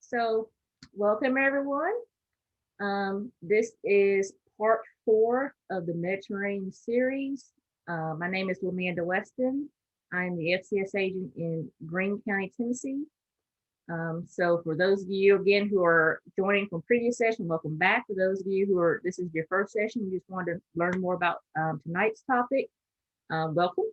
So, welcome everyone. This is part 4 of the Mediterranean series. My name is Lamanda Weston. I'm the FCS agent in Greene County, Tennessee. So, for those of you again who are joining from previous session, welcome back. For those of you who are, this is your first session, you just want to learn more about tonight's topic, welcome.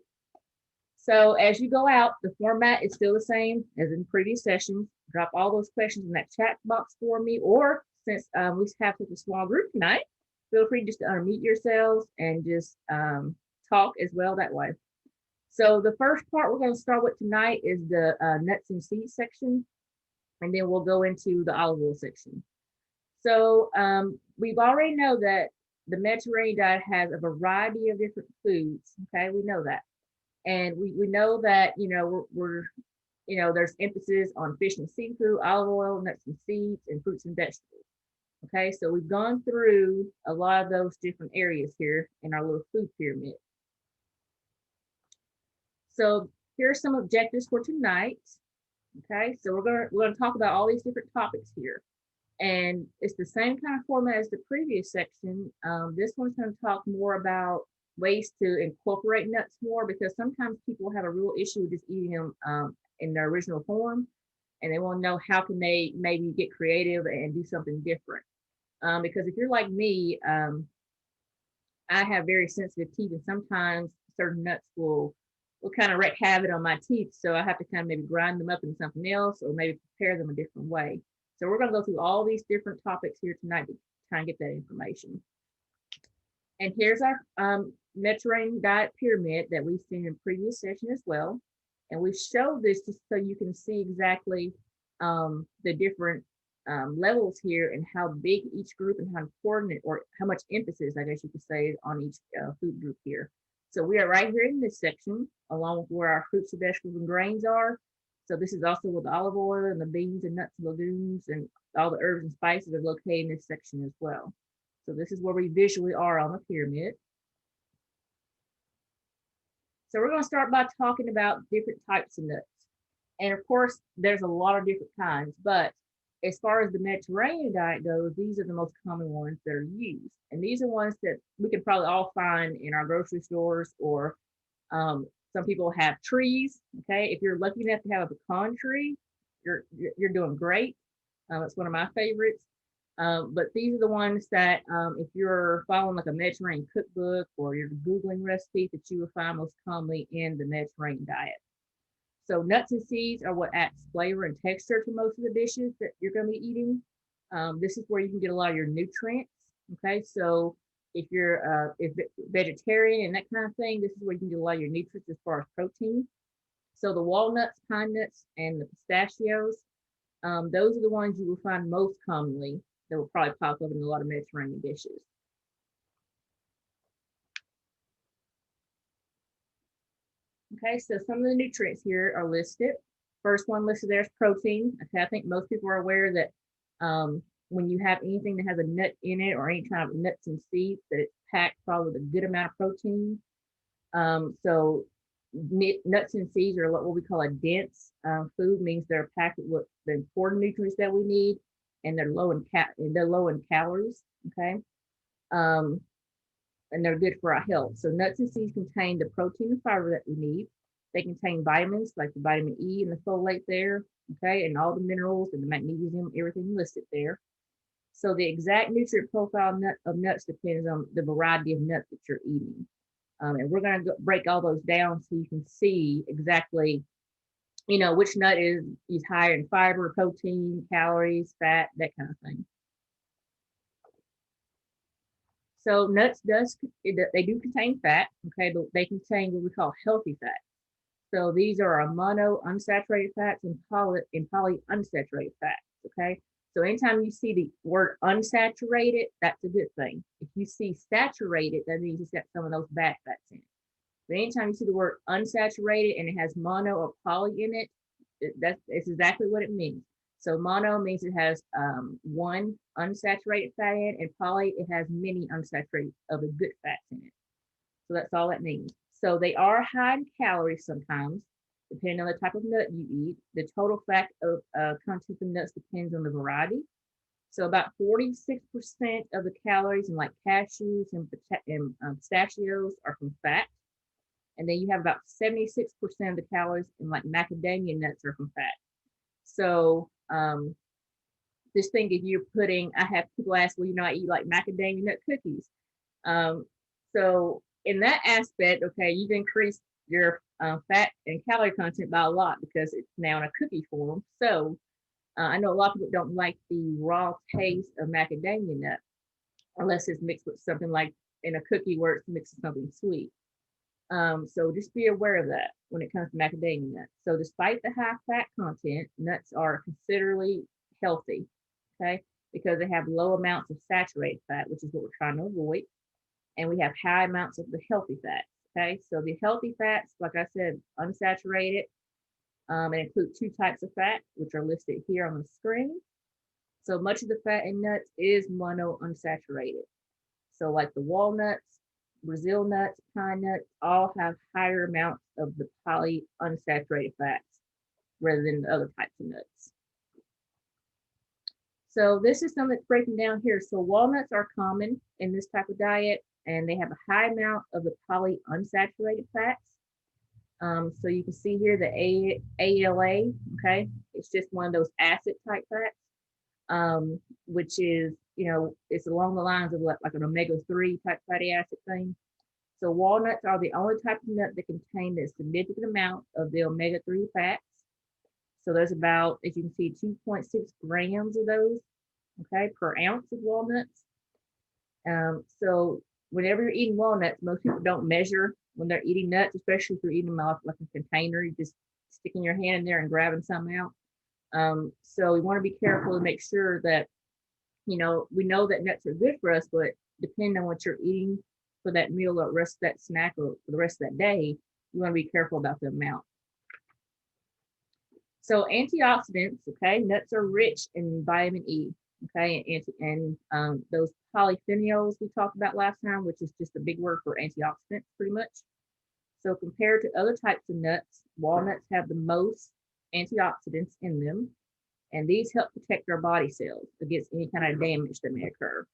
So as you go out, the format is still the same as in previous sessions. Drop all those questions in that chat box for me, or since we have such a small group tonight, feel free just to unmute yourselves and just talk as well that way. So the first part we're going to start with tonight is the nuts and seeds section, and then we'll go into the olive oil section. So we've already know that the Mediterranean diet has a variety of different foods. Okay, we know that. And we know that, we're there's emphasis on fish and seafood, olive oil, nuts and seeds, and fruits and vegetables. Okay, so we've gone through a lot of those different areas here in our little food pyramid. So here are some objectives for tonight. Okay, so we're gonna talk about all these different topics here. And it's the same kind of format as the previous section. This one's going to talk more about ways to incorporate nuts more, because sometimes people have a real issue with just eating them in their original form, and they want to know how can they maybe get creative and do something different. Because if you're like me, I have very sensitive teeth, and sometimes certain nuts will kind of wreak havoc on my teeth. So I have to kind of maybe grind them up into something else, or maybe prepare them a different way. So we're going to go through all these different topics here tonight to try and get that information. And here's our Mediterranean diet pyramid that we've seen in previous session as well. And we showed this just so you can see exactly the different levels here and how big each group and how important or how much emphasis, I guess you could say, on each food group here. So we are right here in this section, along with where our fruits and vegetables and grains are. So this is also with the olive oil and the beans and nuts and legumes and all the herbs and spices are located in this section as well. So this is where we visually are on the pyramid. So we're going to start by talking about different types of nuts. And of course, there's a lot of different kinds, but as far as the Mediterranean diet goes, these are the most common ones that are used. And these are ones that we can probably all find in our grocery stores, or some people have trees. Okay, if you're lucky enough to have a pecan tree, you're doing great. It's one of my favorites. But these are the ones that if you're following like a Mediterranean cookbook or you're Googling recipes, that you will find most commonly in the Mediterranean diet. So nuts and seeds are what adds flavor and texture to most of the dishes that you're going to be eating. This is where you can get a lot of your nutrients. Okay, so if you're vegetarian and that kind of thing, this is where you can get a lot of your nutrients as far as protein. So the walnuts, pine nuts, and the pistachios, those are the ones you will find most commonly that will probably pop up in a lot of Mediterranean dishes. Okay, so some of the nutrients here are listed. First one listed there is protein. Okay, I think most people are aware that when you have anything that has a nut in it or any kind of nuts and seeds, that it's packed probably with a good amount of protein. So nuts and seeds are what we call a dense food, means they're packed with the important nutrients that we need, and they're low in calories. Okay, and they're good for our health. So nuts and seeds contain the protein and fiber that we need. They contain vitamins like the vitamin E and the folate there. Okay, and all the minerals and the magnesium, everything listed there. So the exact nutrient profile of nuts depends on the variety of nuts that you're eating. And we're going to break all those down so you can see exactly, which nut is higher in fiber, protein, calories, fat, that kind of thing. So nuts they do contain fat, okay, but they contain what we call healthy fat. So these are our mono unsaturated fats and poly unsaturated fats, okay? So anytime you see the word unsaturated, that's a good thing. If you see saturated, that means it's got some of those bad fats in it. But anytime you see the word unsaturated and it has mono or poly in it, that's exactly what it means. So mono means it has one unsaturated fat in it, and poly, it has many unsaturated of the good fats in it. So that's all that means. So they are high in calories sometimes, depending on the type of nut you eat. The total fat of content of nuts depends on the variety. So about 46% of the calories in like cashews and pistachios are from fat. And then you have about 76% of the calories in like macadamia nuts are from fat. So this thing, if you're putting, I have people ask, well, I eat like macadamia nut cookies. So in that aspect, okay, you've increased your fat and calorie content by a lot because it's now in a cookie form. So I know a lot of people don't like the raw taste of macadamia nut unless it's mixed with something like in a cookie where it's mixed with something sweet. So just be aware of that when it comes to macadamia nuts. So despite the high fat content, nuts are considerably healthy, okay, because they have low amounts of saturated fat, which is what we're trying to avoid. And we have high amounts of the healthy fats, okay? So the healthy fats, like I said, unsaturated, and include two types of fat, which are listed here on the screen. So much of the fat in nuts is monounsaturated. So like the walnuts, Brazil nuts, pine nuts, all have higher amounts of the polyunsaturated fats rather than the other types of nuts. So this is something that's breaking down here. So walnuts are common in this type of diet, and they have a high amount of the polyunsaturated fats. So you can see here the ALA, okay? It's just one of those acid type fats, which is, it's along the lines of like an omega-3 type fatty acid thing. So walnuts are the only type of nut that contain a significant amount of the omega-3 fats. So there's about, as you can see, 2.6 grams of those, okay, per ounce of walnuts. So whenever you're eating walnuts, most people don't measure when they're eating nuts, especially if you're eating them off like a container, you just sticking your hand in there and grabbing some out. So we want to be careful to make sure that, we know that nuts are good for us, but depending on what you're eating for that meal or rest of that snack or for the rest of that day, you want to be careful about the amount. So antioxidants, okay, nuts are rich in vitamin E, okay, and those polyphenols we talked about last time, which is just a big word for antioxidants, pretty much. So compared to other types of nuts, walnuts have the most antioxidants in them, and these help protect our body cells against any kind of damage that may occur.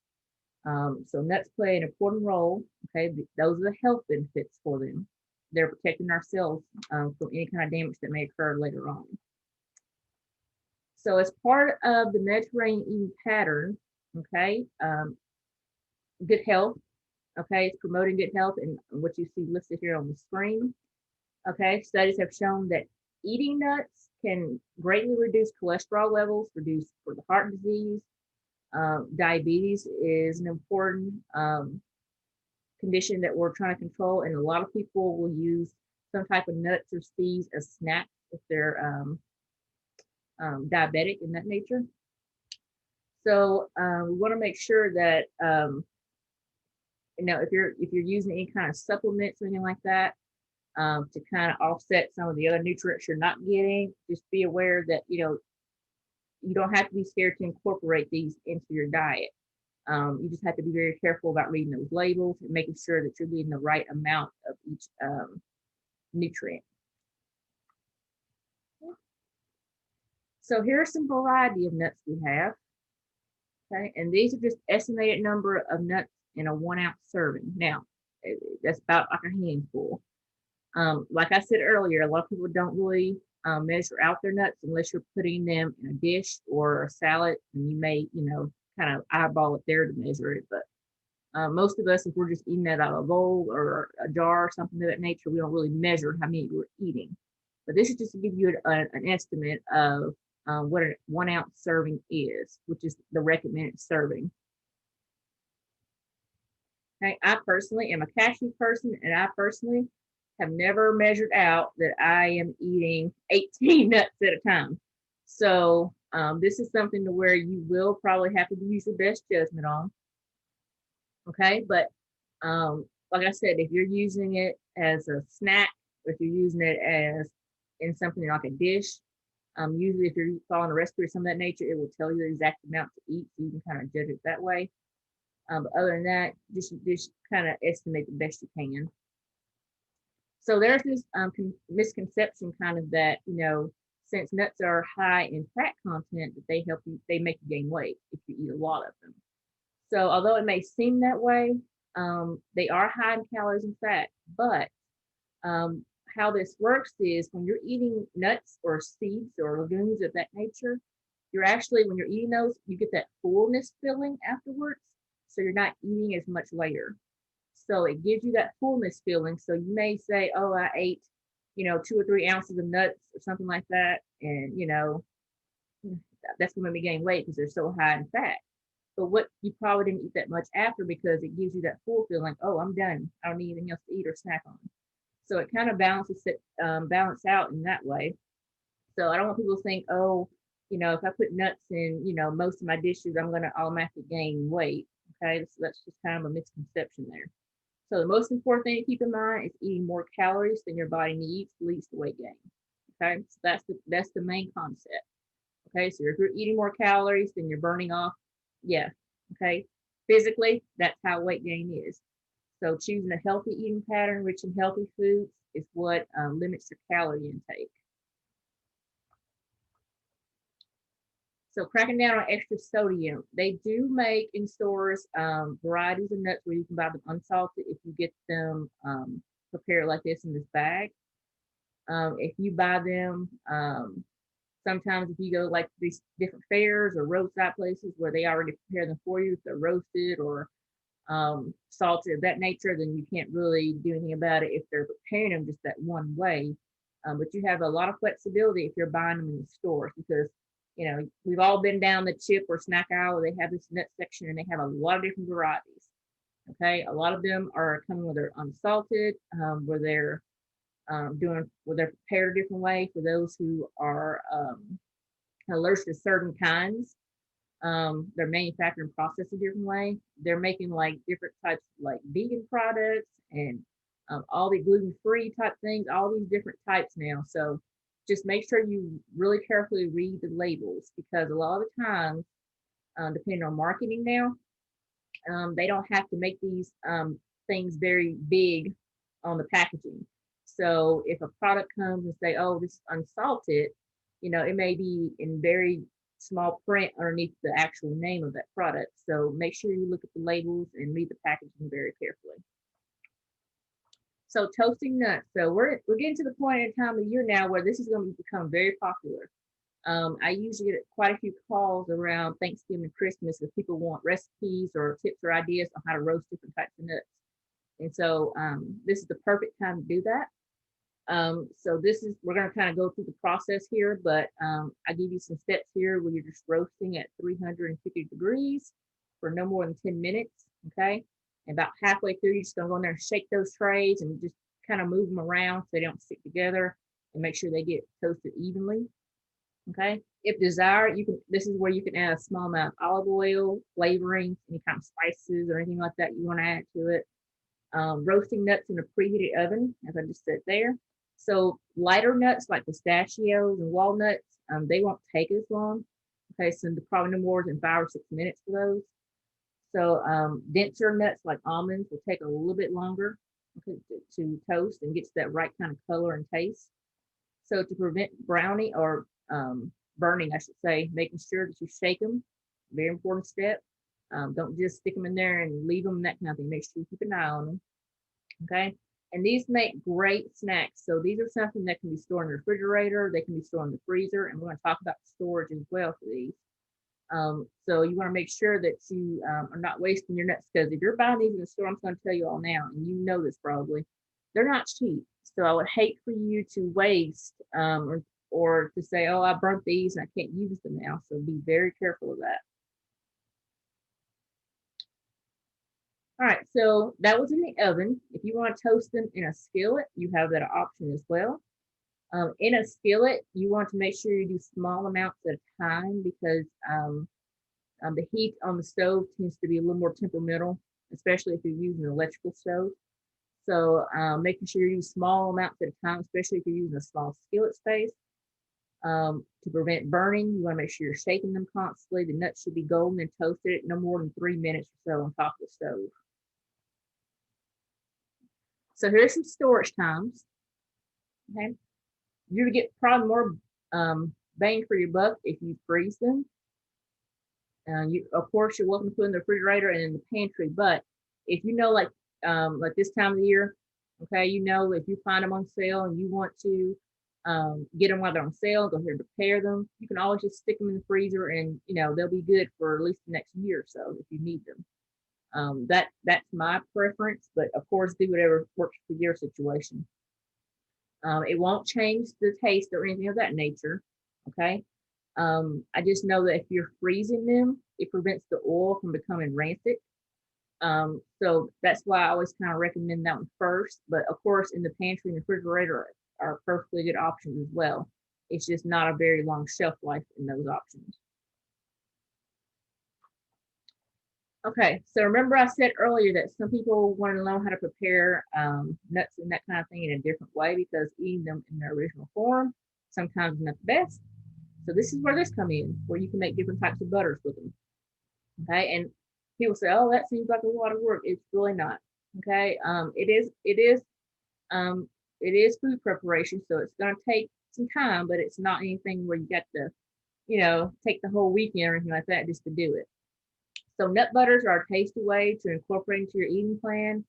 So nuts play an important role, okay, those are the health benefits for them. They're protecting our cells from any kind of damage that may occur later on. So as part of the Mediterranean eating pattern, okay, good health, okay, it's promoting good health and what you see listed here on the screen. Okay, studies have shown that eating nuts can greatly reduce cholesterol levels, reduce for the heart disease. Diabetes is an important condition that we're trying to control, and a lot of people will use some type of nuts or seeds as snacks if they're diabetic in that nature. So we want to make sure that if you're using any kind of supplements or anything like that to kind of offset some of the other nutrients you're not getting, just be aware that you don't have to be scared to incorporate these into your diet. You just have to be very careful about reading those labels and making sure that you're getting the right amount of each nutrient. So here's some variety of nuts we have. Okay, and these are just estimated number of nuts in a 1 ounce serving. Now, that's about like a handful. Like I said earlier, a lot of people don't really measure out their nuts unless you're putting them in a dish or a salad, and you may, kind of eyeball it there to measure it. But most of us, if we're just eating that out of a bowl or a jar or something of that nature, we don't really measure how many we're eating. But this is just to give you an estimate of what a 1 ounce serving is, which is the recommended serving. Okay, I personally am a cashew person, and I personally have never measured out that I am eating 18 nuts at a time. So this is something to where you will probably have to use your best judgment on. Okay, but like I said, if you're using it as a snack, or if you're using it as in something like a dish, usually if you're following a recipe or something of that nature, it will tell you the exact amount to eat, so you can kind of judge it that way. But other than that, just kind of estimate the best you can. So there's this misconception kind of that, since nuts are high in fat content, that they make you gain weight if you eat a lot of them. So although it may seem that way, they are high in calories and fat, but um, how this works is when you're eating nuts or seeds or legumes of that nature, you're actually, when you're eating those, you get that fullness feeling afterwards. So you're not eating as much later. So it gives you that fullness feeling. So you may say, oh, I ate, 2 or 3 ounces of nuts or something like that. And, that's going to make me gain weight because they're so high in fat. But what you probably didn't eat that much after because it gives you that full feeling, oh, I'm done. I don't need anything else to eat or snack on. So it kind of balances it, balance out in that way. So I don't want people to think, oh, if I put nuts in, most of my dishes, I'm going to automatically gain weight. Okay, so that's just kind of a misconception there. So the most important thing to keep in mind is eating more calories than your body needs leads to weight gain. Okay, so that's the main concept. Okay, so if you're eating more calories than you're burning off, yeah. Okay, physically, that's how weight gain is. So choosing a healthy eating pattern rich in healthy foods is what limits your calorie intake. So cracking down on extra sodium. They do make in stores varieties of nuts where you can buy them unsalted if you get them prepared like this in this bag. If you buy them, sometimes if you go like these different fairs or roadside places where they already prepare them for you, if they're roasted or salted of that nature, then you can't really do anything about it if they're preparing them just that one way. But you have a lot of flexibility if you're buying them in the stores because we've all been down the chip or snack aisle where they have this nut section and they have a lot of different varieties. Okay, a lot of them are coming where they're unsalted, where they're where they're prepared a different way for those who are allergic to certain kinds. They're manufactured and processed a different way. They're making like different types of like vegan products and all the gluten-free type things, all these different types now. So just make sure you really carefully read the labels because a lot of the times, depending on marketing now, they don't have to make these things very big on the packaging. So if a product comes and say, oh, this is unsalted, it may be in very small print underneath the actual name of that product. So make sure you look at the labels and read the packaging very carefully. So toasting nuts. So we're getting to the point in time of the year now where this is going to become very popular. I usually get quite a few calls around Thanksgiving and Christmas if people want recipes or tips or ideas on how to roast different types of nuts. And so this is the perfect time to do that. So we're going to kind of go through the process here, but I give you some steps here where you're just roasting at 350 degrees for no more than 10 minutes. Okay. And about halfway through, you're just going to go in there and shake those trays and just kind of move them around so they don't stick together and make sure they get toasted evenly. Okay. If desired, this is where you can add a small amount of olive oil, flavoring, any kind of spices or anything like that you want to add to it. Roasting nuts in a preheated oven, as I just said there. So lighter nuts like pistachios and walnuts, they won't take as long. Okay, so probably no more than 5 or 6 minutes for those. So denser nuts like almonds will take a little bit longer to toast and get to that right kind of color and taste. So to prevent browning or burning, I should say, making sure that you shake them, very important step. Don't just stick them in there and leave them, that kind of thing. Make sure you keep an eye on them. Okay. And these make great snacks. So these are something that can be stored in the refrigerator. They can be stored in the freezer. And we're going to talk about storage as well for these. So you want to make sure that you are not wasting your nuts because if you're buying these in the store, I'm going to tell you all now, and you know this probably, they're not cheap. So I would hate for you to waste or to say, oh, I burnt these and I can't use them now. So be very careful of that. All right, so that was in the oven. If you want to toast them in a skillet, you have that option as well. In a skillet, you want to make sure you do small amounts at a time because the heat on the stove tends to be a little more temperamental, especially if you're using an electrical stove. So making sure you use small amounts at a time, especially if you're using a small skillet space. To prevent burning, you want to make sure you're shaking them constantly. The nuts should be golden and toasted no more than 3 minutes or so on top of the stove. So here's some storage times. Okay, you get probably more bang for your buck if you freeze them. You, of course, you're welcome to put in the refrigerator and in the pantry. But if you know, like this time of the year, okay, you know, if you find them on sale and you want to get them while they're on sale, go ahead and prepare them. You can always just stick them in the freezer, and you know they'll be good for at least the next year or so if you need them. That's my preference, but of course, do whatever works for your situation. It won't change the taste or anything of that nature. Okay. I just know that if you're freezing them, it prevents the oil from becoming rancid. So that's why I always kind of recommend that one first. But of course, in the pantry and the refrigerator are perfectly good options as well. It's just not a very long shelf life in those options. Okay, so remember I said earlier that some people want to know how to prepare nuts and that kind of thing in a different way because eating them in their original form sometimes not the best. So this is where this come in, where you can make different types of butters with them. Okay, and people say, "Oh, that seems like a lot of work." It's really not. Okay, um, it is food preparation, so it's going to take some time, but it's not anything where you got to, take the whole weekend or anything like that just to do it. So nut butters are a tasty way to incorporate into your eating plan.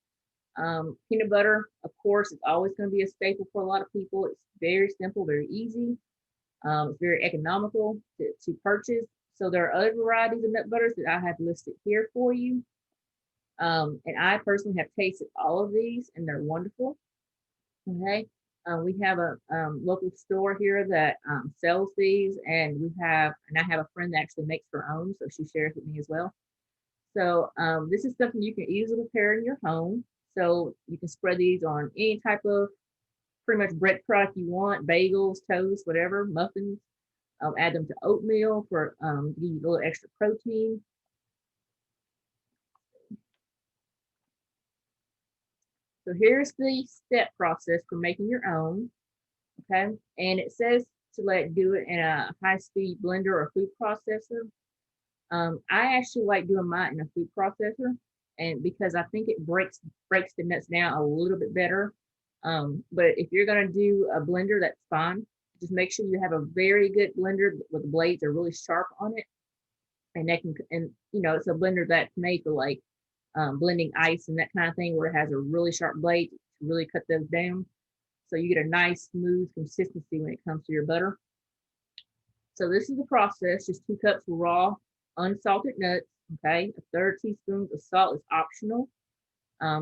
Peanut butter, of course, is always going to be a staple for a lot of people. It's very simple, very easy. It's very economical to purchase. So there are other varieties of nut butters that I have listed here for you. And I personally have tasted all of these and they're wonderful. Okay. We have a local store here that sells these, and I have a friend that actually makes her own, so she shares with me as well. So this is something you can easily prepare in your home. So you can spread these on any type of pretty much bread product you want, bagels, toast, whatever, muffins. Add them to oatmeal for give you a little extra protein. So here's the step process for making your own. Okay, and it says to do it in a high-speed blender or food processor. I actually like doing mine in a food processor, and because I think it breaks the nuts down a little bit better. But if you're gonna do a blender, that's fine. Just make sure you have a very good blender with the blades are really sharp on it, and it's a blender that's made for like blending ice and that kind of thing, where it has a really sharp blade to really cut those down. So you get a nice smooth consistency when it comes to your butter. So this is the process, just 2 cups of raw, unsalted nuts, okay? A third teaspoon of salt is optional.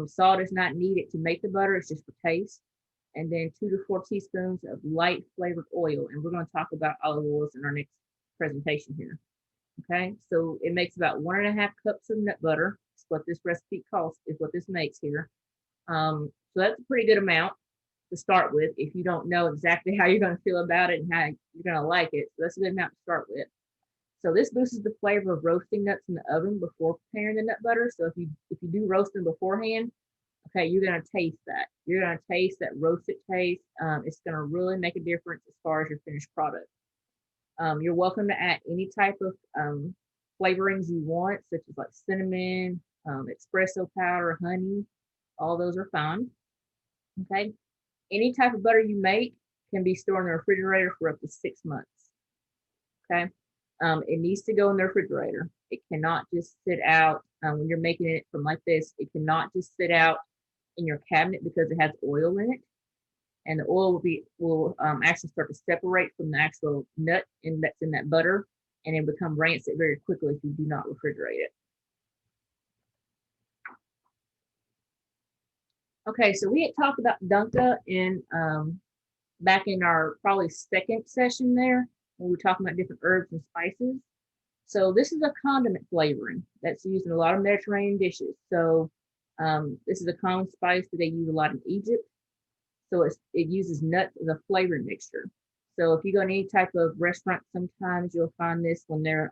Salt is not needed to make the butter, it's just for taste. And then 2 to 4 teaspoons of light flavored oil. And we're gonna talk about olive oils in our next presentation here. Okay, so it makes about 1.5 cups of nut butter. It's what this recipe calls, is what this makes here. So that's a pretty good amount to start with if you don't know exactly how you're going to feel about it and how you're going to like it. So that's a good amount to start with. So this boosts the flavor of roasting nuts in the oven before preparing the nut butter. So if you do roast them beforehand, okay, you're going to taste that. You're going to taste that roasted taste. It's going to really make a difference as far as your finished product. You're welcome to add any type of flavorings you want, such as like cinnamon, espresso powder, honey. All those are fine. Okay. Any type of butter you make can be stored in the refrigerator for up to 6 months. Okay. It needs to go in the refrigerator. It cannot just sit out when you're making it from like this. It cannot just sit out in your cabinet because it has oil in it, and the oil will actually start to separate from the actual nut that's in that butter, and it become rancid very quickly if you do not refrigerate it. Okay, so we had talked about Dunka in back in our probably second session there when we were talking about different herbs and spices. So this is a condiment flavoring that's used in a lot of Mediterranean dishes. So this is a common spice that they use a lot in Egypt. So it uses nuts as a flavoring mixture. So if you go to any type of restaurant, sometimes you'll find this when they're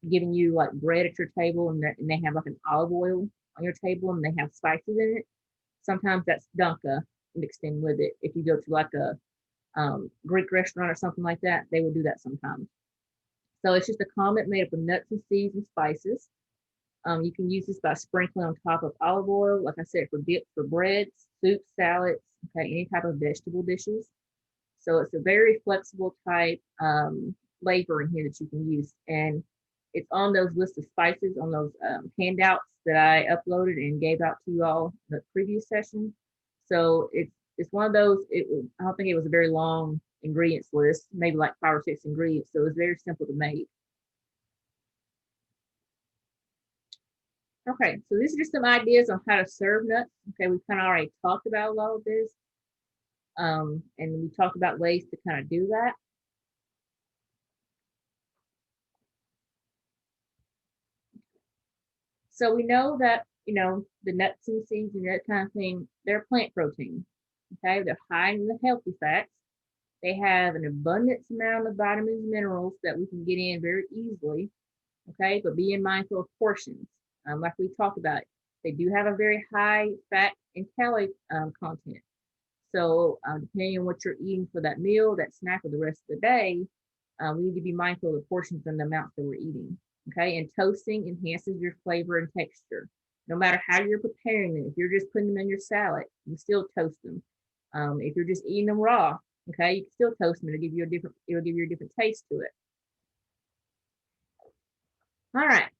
giving you like bread at your table, and they have like an olive oil on your table and they have spices in it. Sometimes that's Dunka mixed in with it. If you go to like a Greek restaurant or something like that, they will do that sometimes. So it's just a condiment made up of nuts and seeds and spices. You can use this by sprinkling on top of olive oil, like I said, for dips, for breads, soups, salads, okay, any type of vegetable dishes. So it's a very flexible type flavor in here that you can use. And it's on those list of spices on those handouts that I uploaded and gave out to you all in the previous session. So it's one of those, I don't think it was a very long ingredients list, maybe like 5 or 6 ingredients. So it was very simple to make. Okay, so these are just some ideas on how to serve nuts. Okay, we've kind of already talked about a lot of this. And we talked about ways to kind of do that. So we know that, the nuts and seeds and that kind of thing, they're plant protein. Okay, they're high in the healthy fats. They have an abundance amount of vitamins and minerals that we can get in very easily. Okay, but being mindful of portions. Like we talked about, they do have a very high fat and calorie content. So depending on what you're eating for that meal, that snack, or the rest of the day, we need to be mindful of the portions and the amounts that we're eating. Okay, and toasting enhances your flavor and texture. No matter how you're preparing them, if you're just putting them in your salad, you still toast them. If you're just eating them raw, okay, you can still toast them. It'll give you a different taste to it. All right,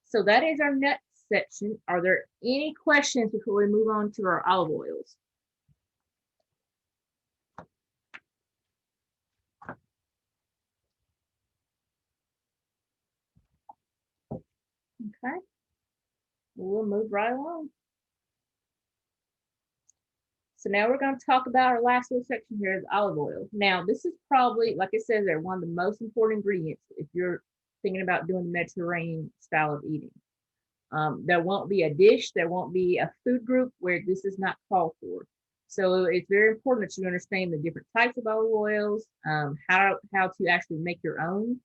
so that is our nuts section. Are there any questions before we move on to our olive oils? Okay, we'll move right along. So now we're going to talk about our last little section here is olive oil. Now, this is probably, like it says there, one of the most important ingredients if you're thinking about doing the Mediterranean style of eating. There won't be a dish, there won't be a food group where this is not called for. So it's very important that you understand the different types of olive oils, how to actually make your own,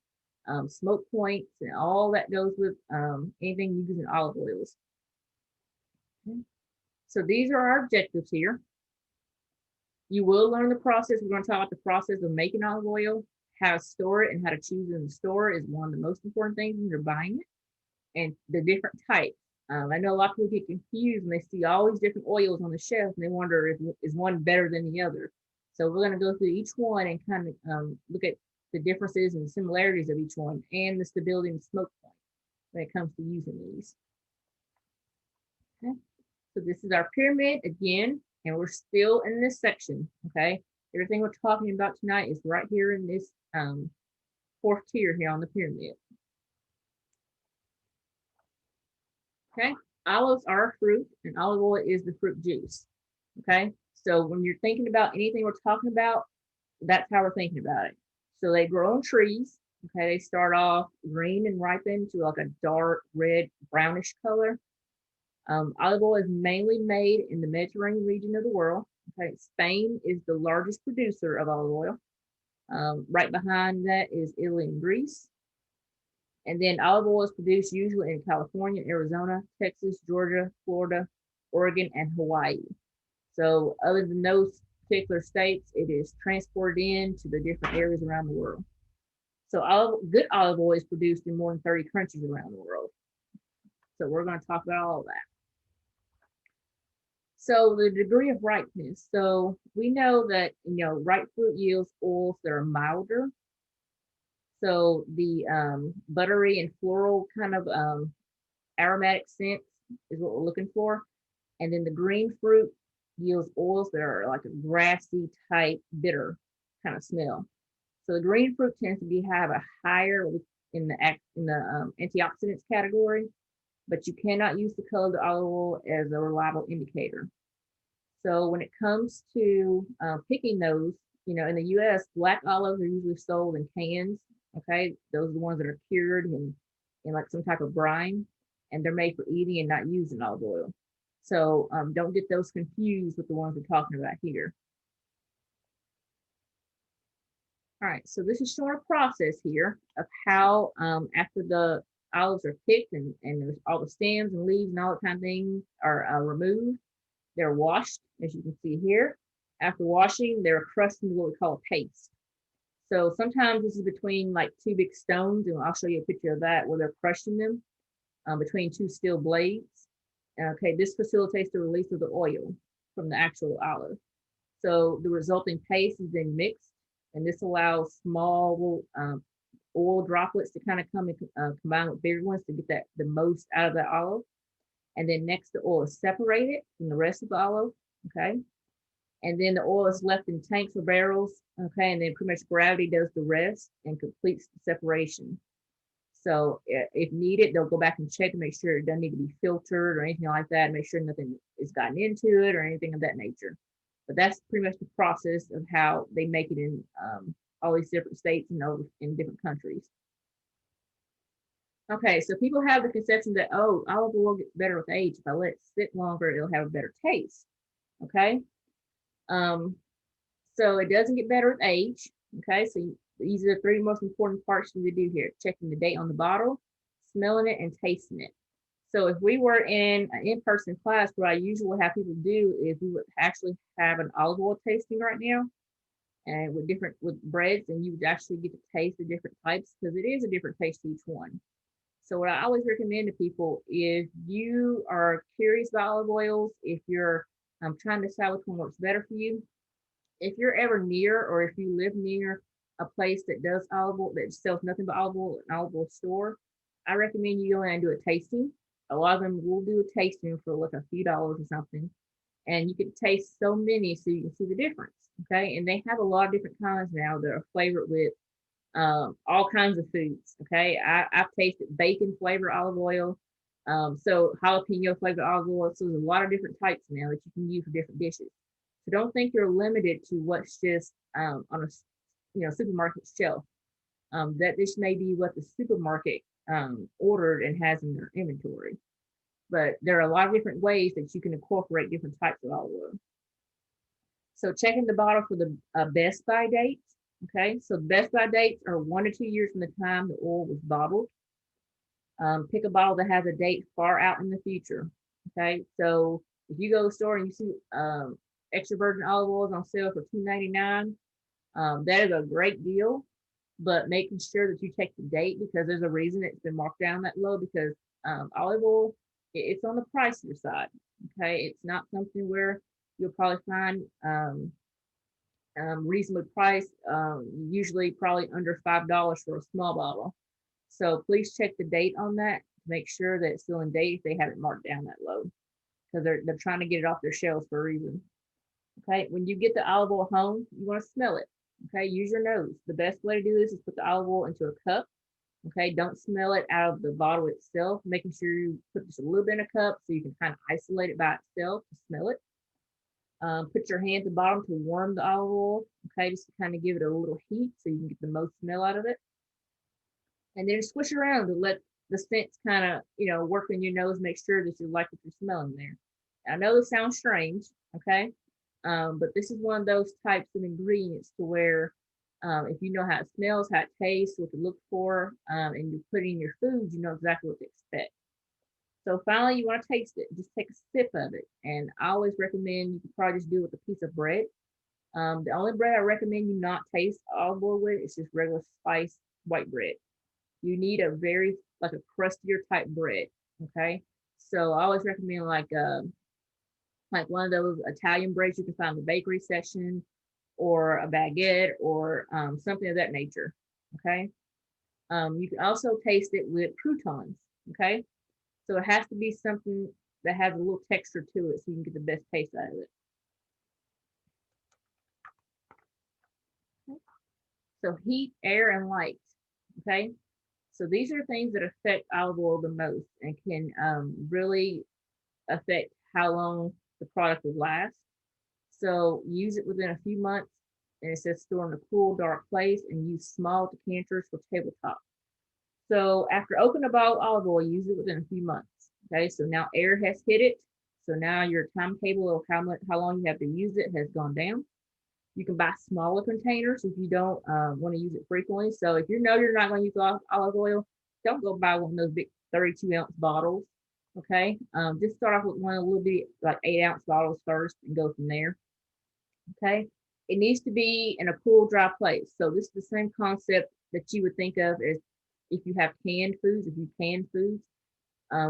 smoke points, and all that goes with anything using olive oils. Okay. So these are our objectives here. You will learn the process. We're going to talk about the process of making olive oil, how to store it, and how to choose it in the store is one of the most important things when you're buying it, and the different types. I know a lot of people get confused when they see all these different oils on the shelf and they wonder if is one better than the other. So we're going to go through each one and kind of look at the differences and similarities of each one and the stability and smoke point when it comes to using these. Okay. So this is our pyramid again, and we're still in this section, okay? Everything we're talking about tonight is right here in this fourth tier here on the pyramid. Okay, olives are a fruit, and olive oil is the fruit juice, okay? So when you're thinking about anything we're talking about, that's how we're thinking about it. So they grow on trees, okay? They start off green and ripen to like a dark red, brownish color. Olive oil is mainly made in the Mediterranean region of the world. Okay, Spain is the largest producer of olive oil. Right behind that is Italy and Greece. And then olive oil is produced usually in California, Arizona, Texas, Georgia, Florida, Oregon, and Hawaii. So other than those particular states, it is transported into the different areas around the world. So good olive oil is produced in more than 30 countries around the world. So we're going to talk about all of that. So the degree of ripeness. So we know that, ripe fruit yields oils that are milder. So the buttery and floral kind of aromatic scent is what we're looking for. And then the green fruit yields oils that are like a grassy type bitter kind of smell. So the green fruit tends to have a higher in the antioxidants category, but you cannot use the color of the olive oil as a reliable indicator. So when it comes to picking those, in the U.S., black olives are usually sold in cans. Okay, those are the ones that are cured in like some type of brine, and they're made for eating and not used in olive oil. So don't get those confused with the ones we're talking about here. All right, so this is showing a process here of how after the olives are picked and all the stems and leaves and all that kind of things are removed, they're washed, as you can see here. After washing, they're crushed into what we call a paste. So sometimes this is between like 2 big stones, and I'll show you a picture of that where they're crushing them between 2 steel blades. Okay, this facilitates the release of the oil from the actual olive. So the resulting paste is then mixed, and this allows small oil droplets to kind of come and combine with bigger ones to get the most out of the olive. And then next, the oil is separated from the rest of the olive. Okay. And then the oil is left in tanks or barrels. Okay. And then pretty much gravity does the rest and completes the separation. So if needed, they'll go back and check and make sure it doesn't need to be filtered or anything like that. Make sure nothing is gotten into it or anything of that nature. But that's pretty much the process of how they make it in all these different states and in different countries. Okay, so people have the conception that, oh, olive oil gets better with age. If I let it sit longer, it'll have a better taste. Okay, so it doesn't get better with age. Okay, so these are the three most important parts you would do here: checking the date on the bottle, smelling it, and tasting it. So if we were in an in-person class, what I usually have people do is we would actually have an olive oil tasting right now, and with breads, and you would actually get to taste the different types because it is a different taste each one. So what I always recommend to people, if you are curious about olive oils, if you're trying to decide which one works better for you, if you're ever near or if you live near a place that does olive oil, that sells nothing but olive oil, an olive oil store, I recommend you go in and do a tasting. A lot of them will do a tasting for like a few dollars or something. And you can taste so many so you can see the difference. Okay. And they have a lot of different kinds now that are flavored with all kinds of foods. Okay. I've tasted bacon flavored olive oil. So jalapeno flavored olive oil. So there's a lot of different types now that you can use for different dishes. So don't think you're limited to what's just on a supermarket shelf. That this may be what the supermarket ordered and has in their inventory. But there are a lot of different ways that you can incorporate different types of olive oil. So checking the bottle for the best by date. Okay, so best by dates are 1 to 2 years from the time the oil was bottled. Pick a bottle that has a date far out in the future. Okay, so if you go to the store and you see extra virgin olive oils on sale for $2.99, that is a great deal. But making sure that you check the date because there's a reason it's been marked down that low because olive oil, it's on the pricier side. Okay, it's not something where you'll probably find reasonably priced, usually probably under $5 for a small bottle. So please check the date on that to make sure that it's still in date if they haven't marked down that low because they're trying to get it off their shelves for a reason. Okay, when you get the olive oil home, you want to smell it. Okay, use your nose. The best way to do this is put the olive oil into a cup. Okay, don't smell it out of the bottle itself, making sure you put just a little bit in a cup so you can kind of isolate it by itself to smell it. Put your hand at the bottom to warm the olive oil, okay, just to kind of give it a little heat so you can get the most smell out of it. And then squish it around to let the scents kind of, work in your nose, make sure that you like what you're smelling there. I know this sounds strange, okay, but this is one of those types of ingredients to where if you know how it smells, how it tastes, what to look for, and you put it in your food, you know exactly what to expect. So finally, you want to taste it. Just take a sip of it. And I always recommend you can probably just do it with a piece of bread. The only bread I recommend you not taste olive oil with is just regular spice white bread. You need a very like a crustier type bread. Okay. So I always recommend like one of those Italian breads you can find in the bakery section or a baguette or something of that nature. Okay. You can also taste it with croutons. Okay. So it has to be something that has a little texture to it so you can get the best taste out of it. Okay. So heat, air, and light. Okay. So these are things that affect olive oil the most and can really affect how long the product will last. So use it within a few months, and it says store in a cool, dark place, and use small decanters for tabletop. So after opening a bottle of olive oil, use it within a few months. Okay, so now air has hit it. So now your timetable of how long you have to use it has gone down. You can buy smaller containers if you don't want to use it frequently. So if you know you're not going to use olive oil, don't go buy one of those big 32-ounce bottles. Okay, just start off with one a little bit like 8-ounce bottles first and go from there. Okay, it needs to be in a cool, dry place. So this is the same concept that you would think of as if you have canned foods. If you can foods,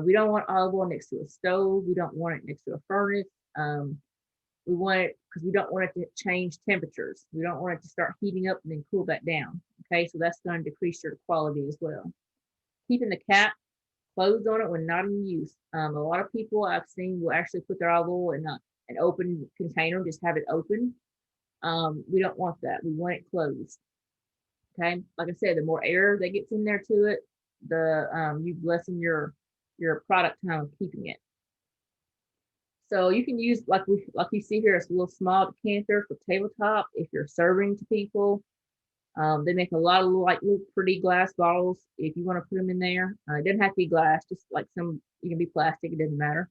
we don't want olive oil next to a stove. We don't want it next to a furnace. We want it because we don't want it to change temperatures. We don't want it to start heating up and then cool back down. Okay, so that's going to decrease your quality as well. Keeping the cap closed on it when not in use. A lot of people I've seen will actually put their olive oil in an open container, just have it open. We don't want that. We want it closed. Okay, like I said, the more air that gets in there to it, the you lessen your product time of keeping it. So you can use like you see here, it's a little small decanter for tabletop if you're serving to people. They make a lot of little pretty glass bottles if you want to put them in there. It doesn't have to be glass, just like some, you can be plastic, it doesn't matter.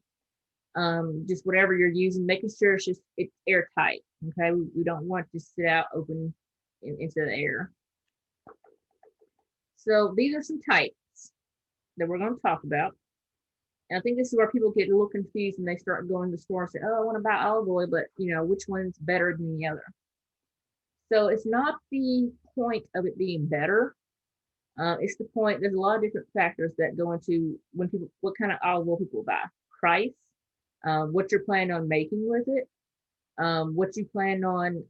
Just whatever you're using, making sure it's airtight. Okay, we don't want it to sit out open into the air. So these are some types that we're going to talk about. And I think this is where people get a little confused and they start going to the store and say, oh, I want to buy olive oil, but which one's better than the other? So it's not the point of it being better. It's the point, there's a lot of different factors that go into what kind of olive oil people buy. Price, what you're planning on making with it, what you plan on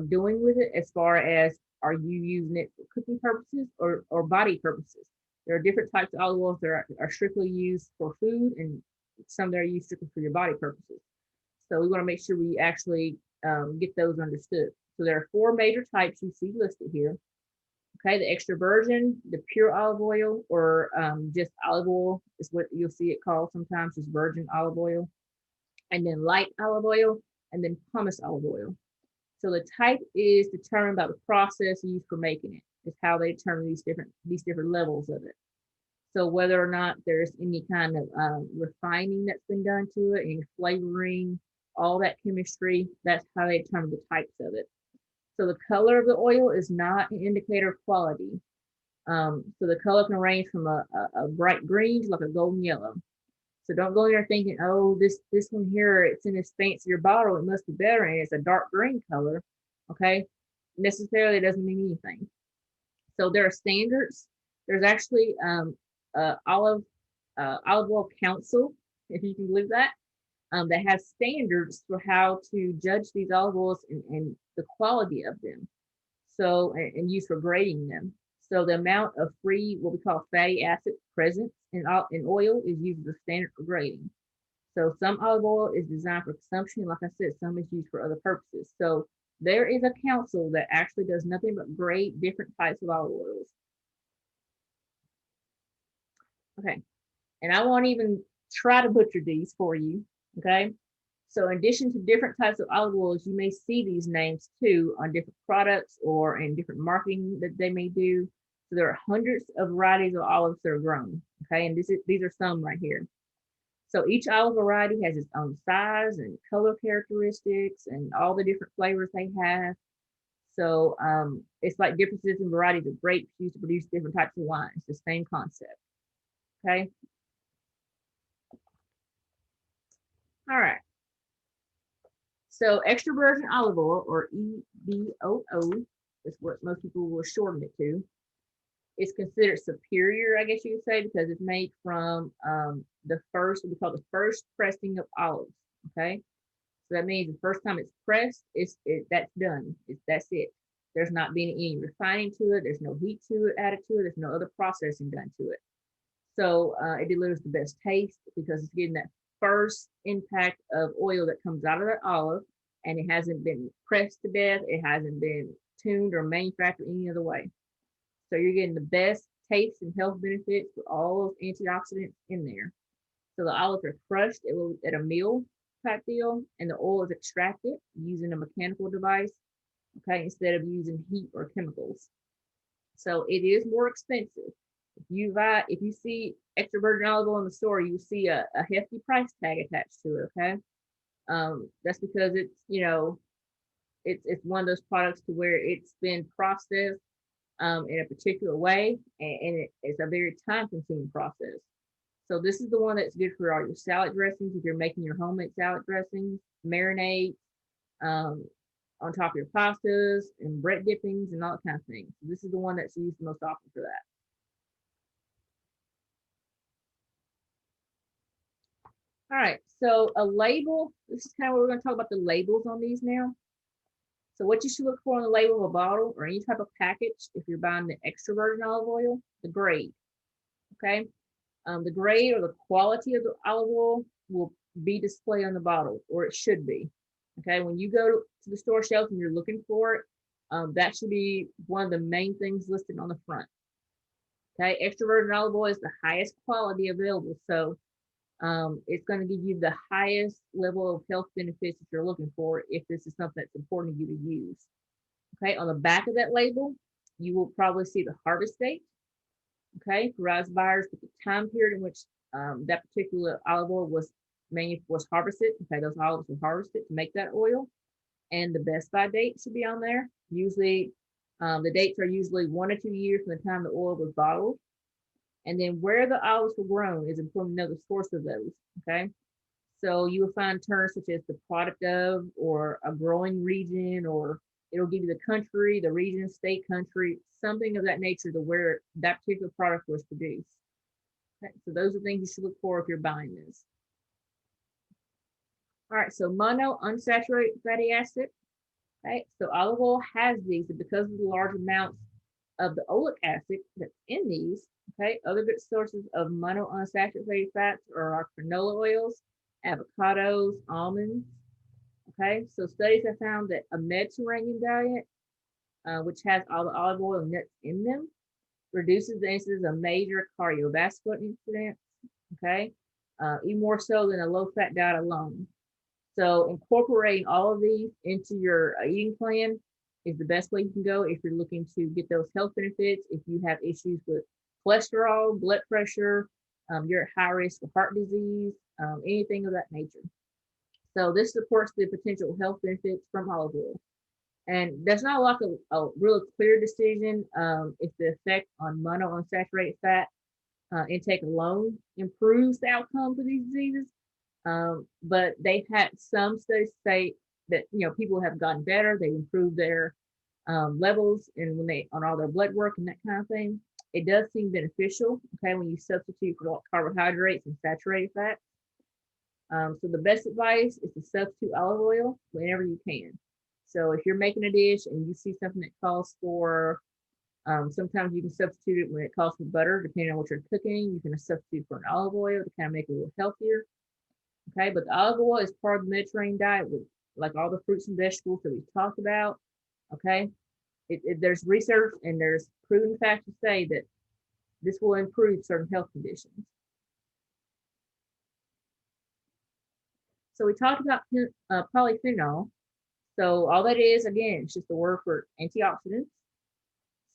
doing with it, as far as are you using it for cooking purposes or body purposes. There are different types of olive oils that are strictly used for food, and some that are used strictly for your body purposes. So we want to make sure we actually get those understood. So there are 4 major types you see listed here. Okay, the extra virgin, the pure olive oil, or just olive oil is what you'll see it called sometimes, just virgin olive oil, and then light olive oil, and then pumice olive oil. So the type is determined by the process used for making it. It's how they determine these different levels of it. So whether or not there's any kind of refining that's been done to it, any flavoring, all that chemistry, that's how they determine the types of it. So the color of the oil is not an indicator of quality. So the color can range from a bright green to like a golden yellow. So don't go in there thinking, oh, this one here, it's in this fancier bottle, it must be better, and it's a dark green color. Okay, necessarily doesn't mean anything. So there are standards. There's actually olive oil council, if you can believe that, that has standards for how to judge these olive oils and the quality of them. So and use for grading them. So the amount of free, what we call fatty acid present in oil is used as a standard for grading. So some olive oil is designed for consumption. Like I said, some is used for other purposes. So there is a council that actually does nothing but grade different types of olive oils. Okay, and I won't even try to butcher these for you. Okay, so in addition to different types of olive oils, you may see these names too on different products or in different marketing that they may do. So there are hundreds of varieties of olives that are grown. Okay, and these are some right here. So each olive variety has its own size and color characteristics and all the different flavors they have. So it's like differences in varieties of grapes used to produce different types of wines, the same concept. Okay. All right. So extra virgin olive oil, or EVOO, is what most people will shorten it to. It's considered superior, I guess you could say, because it's made from the first, what we call the first pressing of olives. Okay. So that means the first time it's pressed, that's done. That's it. There's not been any refining to it. There's no heat to it added to it. There's no other processing done to it. So it delivers the best taste because it's getting that first impact of oil that comes out of that olive, and it hasn't been pressed to death. It hasn't been tuned or manufactured any other way. So you're getting the best taste and health benefits with all of antioxidants in there. So the olives are crushed at a mill type deal, and the oil is extracted using a mechanical device, okay, instead of using heat or chemicals. So it is more expensive. If you see extra virgin olive oil in the store, you see a hefty price tag attached to it. Okay, that's because it's one of those products to where it's been processed in a particular way, and it's a very time-consuming process. So this is the one that's good for all your salad dressings if you're making your homemade salad dressings, marinades, on top of your pastas and bread dippings and all that kind of thing. So this is the one that's used most often for that. All right, so a label, this is kind of what we're going to talk about the labels on these now. So what you should look for on the label of a bottle or any type of package, if you're buying the extra virgin olive oil, the grade, okay? The grade or the quality of the olive oil will be displayed on the bottle, or it should be, okay? When you go to the store shelf and you're looking for it, that should be one of the main things listed on the front, okay? Extra virgin olive oil is the highest quality available, so it's going to give you the highest level of health benefits that you're looking for if this is something that's important to you to use. Okay, on the back of that label, you will probably see the harvest date. Okay, provides buyers with the time period in which that particular olive oil was harvested. Okay, those olives were harvested to make that oil, and the best by date should be on there. Usually, the dates are usually 1 or 2 years from the time the oil was bottled. And then where the olives were grown is important to know the source of those, okay? So you will find terms such as the product of, or a growing region, or it'll give you the country, the region, state, country, something of that nature to where that particular product was produced. Okay, so those are things you should look for if you're buying this. All right, so monounsaturated fatty acid. Okay, so olive oil has these, and because of the large amounts of the oleic acid that's in these, okay, other good sources of monounsaturated fats are our canola oils, avocados, almonds. Okay, so studies have found that a Mediterranean diet, which has all the olive oil and nuts in them, reduces the incidence of major cardiovascular incidents. Okay, even more so than a low-fat diet alone. So incorporating all of these into your eating plan is the best way you can go if you're looking to get those health benefits. If you have issues with cholesterol, blood pressure, you're at high risk of heart disease, anything of that nature. So this supports the potential health benefits from olive oil. And there's not like a real clear decision if the effect on monounsaturated fat intake alone improves the outcome for these diseases. But they've had some studies say that people have gotten better, they improved their levels, and when they on all their blood work and that kind of thing, it does seem beneficial. Okay, when you substitute for carbohydrates and saturated fats. So the best advice is to substitute olive oil whenever you can. So if you're making a dish and you see something that calls for, sometimes you can substitute it when it calls for butter, depending on what you're cooking. You can substitute for an olive oil to kind of make it a little healthier. Okay, but the olive oil is part of the Mediterranean diet with like all the fruits and vegetables that we talked about. Okay, there's research and there's proven facts to say that this will improve certain health conditions. So we talked about polyphenol. So all that is, again, it's just a word for antioxidants.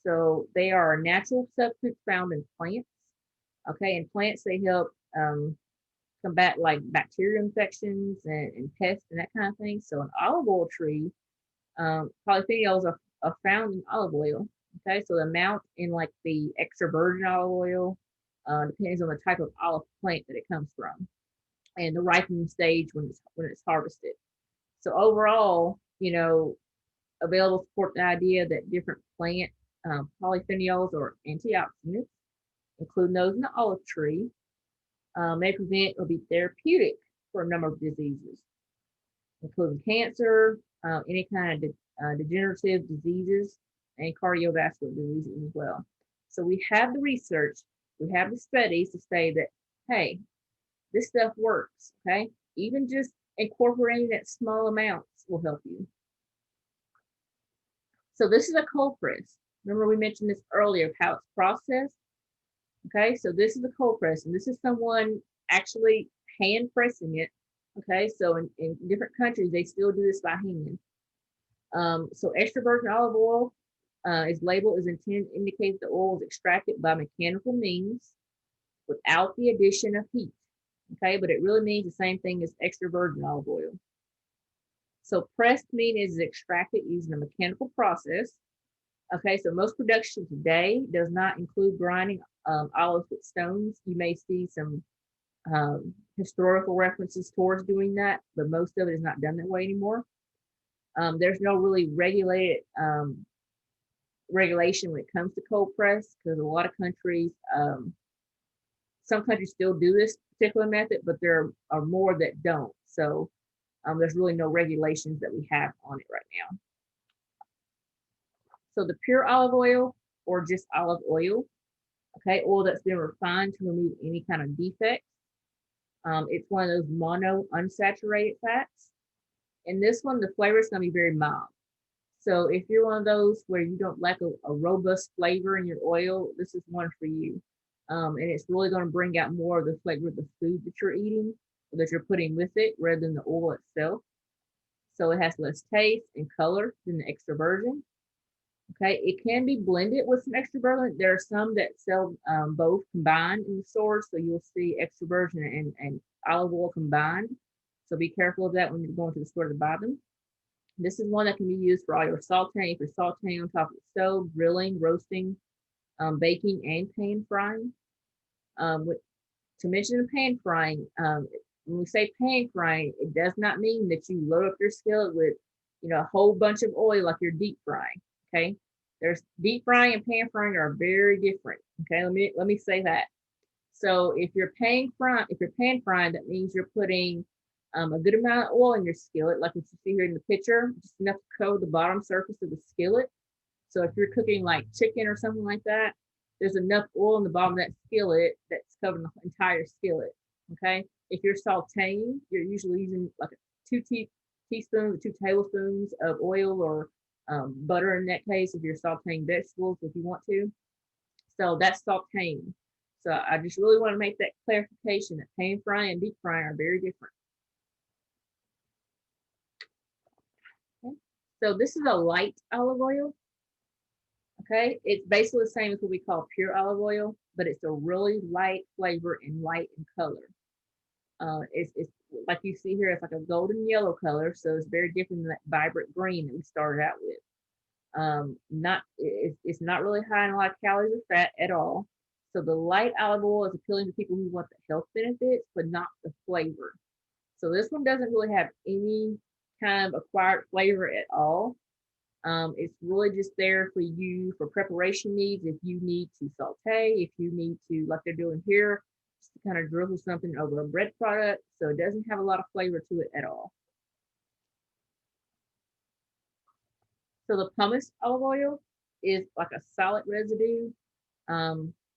So they are a natural substance found in plants. Okay, in plants, they help combat like bacterial infections and pests and that kind of thing. So an olive oil tree, polyphenols are found in olive oil. Okay, so the amount in like the extra virgin olive oil depends on the type of olive plant that it comes from and the ripening stage when it's harvested. So overall, available support the idea that different plant polyphenols or antioxidants, including those in the olive tree, may prevent or be therapeutic for a number of diseases, including cancer, any kind of degenerative diseases, and cardiovascular diseases as well. So we have the research, we have the studies to say that, hey, this stuff works, okay? Even just incorporating that small amounts will help you. So this is a cold press. Remember we mentioned this earlier, how it's processed. Okay, so this is a cold press, and this is someone actually hand pressing it. Okay, so in different countries, they still do this by hand. So extra virgin olive oil is labeled as intended to indicate the oil is extracted by mechanical means without the addition of heat. Okay, but it really means the same thing as extra virgin olive oil. So pressed meat is extracted using a mechanical process. Okay, so most production today does not include grinding olives with stones. You may see some historical references towards doing that, but most of it is not done that way anymore. There's no really regulated regulation when it comes to cold press because a lot of countries Some countries still do this particular method, but there are more that don't. So there's really no regulations that we have on it right now. So the pure olive oil, or just olive oil, okay, oil that's been refined to remove any kind of defects. It's one of those mono unsaturated fats. And this one, the flavor is going to be very mild. So if you're one of those where you don't like a robust flavor in your oil, this is one for you. And it's really going to bring out more of the flavor of the food that you're eating, or that you're putting with it, rather than the oil itself. So it has less taste and color than the extra virgin. Okay, it can be blended with some extra virgin. There are some that sell both combined in the stores, so you'll see extra virgin and olive oil combined. So be careful of that when you're going to the store to buy them. This is one that can be used for all your sauteing. If you're sauteing on top of the stove, grilling, roasting, baking, and pan frying. To mention the pan frying, when we say pan frying, it does not mean that you load up your skillet with, a whole bunch of oil like you're deep frying. Okay, there's deep frying and pan frying are very different. Okay, let me say that. So if you're pan frying, that means you're putting a good amount of oil in your skillet, like what you see here in the picture, just enough to cover the bottom surface of the skillet. So if you're cooking like chicken or something like that, there's enough oil in the bottom of that skillet that's covering the entire skillet. Okay. If you're sauteing, you're usually using like 2 teaspoons or 2 tablespoons of oil, or butter in that case, if you're sauteing vegetables, if you want to. So that's sauteing. So I just really want to make that clarification that pan frying and deep frying are very different. Okay. So this is a light olive oil. Okay, it's basically the same as what we call pure olive oil, but it's a really light flavor and light in color. It's like you see here, it's like a golden yellow color, so it's very different than that vibrant green that we started out with. It's not really high in a lot of calories or fat at all. So the light olive oil is appealing to people who want the health benefits, but not the flavor. So this one doesn't really have any kind of acquired flavor at all. It's really just there for you for preparation needs. If you need to saute, if you need to, like they're doing here, just to kind of drizzle something over a bread product. So it doesn't have a lot of flavor to it at all. So the pumice olive oil is like a solid residue.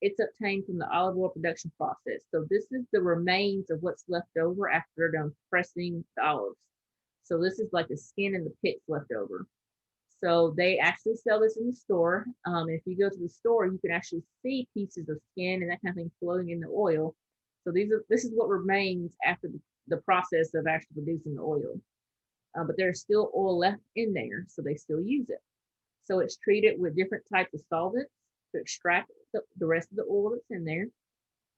It's obtained from the olive oil production process. So this is the remains of what's left over after they're done pressing the olives. So this is like the skin and the pits left over. So they actually sell this in the store. If you go to the store, you can actually see pieces of skin and that kind of thing floating in the oil. So this is what remains after the process of actually producing the oil. But there's still oil left in there, so they still use it. So it's treated with different types of solvents to extract the rest of the oil that's in there.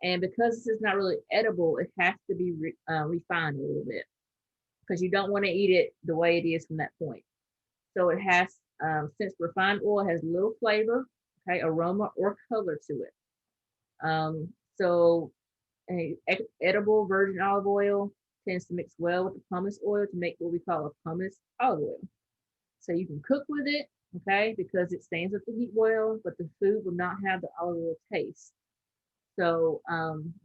And because this is not really edible, it has to be refined a little bit, because you don't want to eat it the way it is from that point. So it has, since refined oil has little flavor, okay, aroma or color to it. So edible virgin olive oil tends to mix well with the pumice oil to make what we call a pumice olive oil. So you can cook with it, okay, because it stains up the heat well, but the food will not have the olive oil taste. So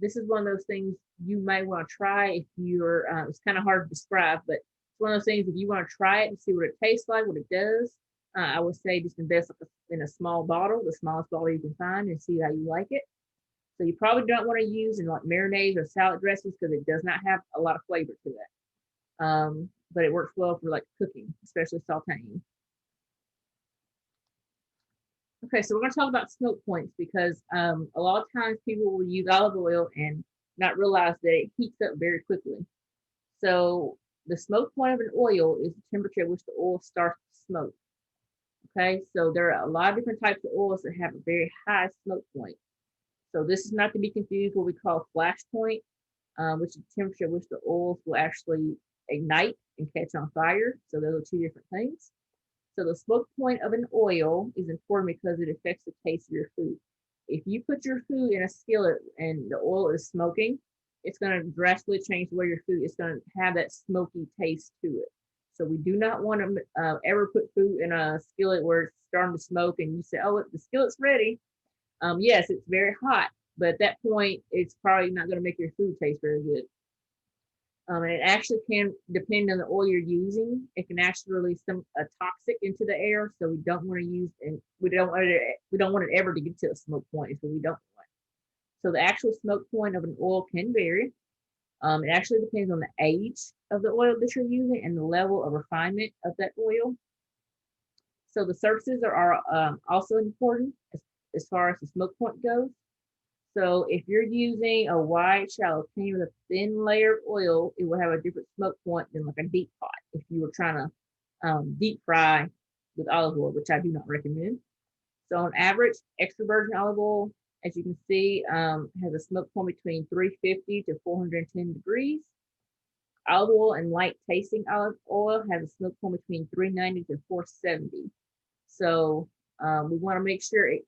this is one of those things you might want to try if you're, it's kind of hard to describe, but it's one of those things, if you want to try it and see what it tastes like, what it does, I would say just invest in a small bottle, the smallest bottle you can find, and see how you like it. So you probably don't want to use in like marinades or salad dressings, because it does not have a lot of flavor to it. But it works well for like cooking, especially sauteing. Okay, so we're going to talk about smoke points, because a lot of times people will use olive oil and not realize that it heats up very quickly. So the smoke point of an oil is the temperature at which the oil starts to smoke. Okay, so there are a lot of different types of oils that have a very high smoke point. So this is not to be confused with what we call flash point, which is the temperature at which the oils will actually ignite and catch on fire. So those are two different things. So the smoke point of an oil is important because it affects the taste of your food. If you put your food in a skillet and the oil is smoking, it's going to drastically change the way your food is going to have that smoky taste to it. So we do not want to ever put food in a skillet where it's starting to smoke and you say, oh, the skillet's ready. Yes, it's very hot, but at that point, it's probably not going to make your food taste very good. And it actually can, depending on the oil you're using, it can actually release a toxic into the air. So we don't want to use, and we don't want it ever to get to a smoke point. So we don't want. So the actual smoke point of an oil can vary. It actually depends on the age of the oil that you're using and the level of refinement of that oil. So the surfaces are also important as far as the smoke point goes. So if you're using a wide shallow pan with a thin layer of oil, it will have a different smoke point than like a deep pot if you were trying to deep fry with olive oil, which I do not recommend. So on average, extra virgin olive oil, as you can see, has a smoke point between 350 to 410 degrees. Olive oil and light tasting olive oil has a smoke point between 390 to 470. So we want to make sure it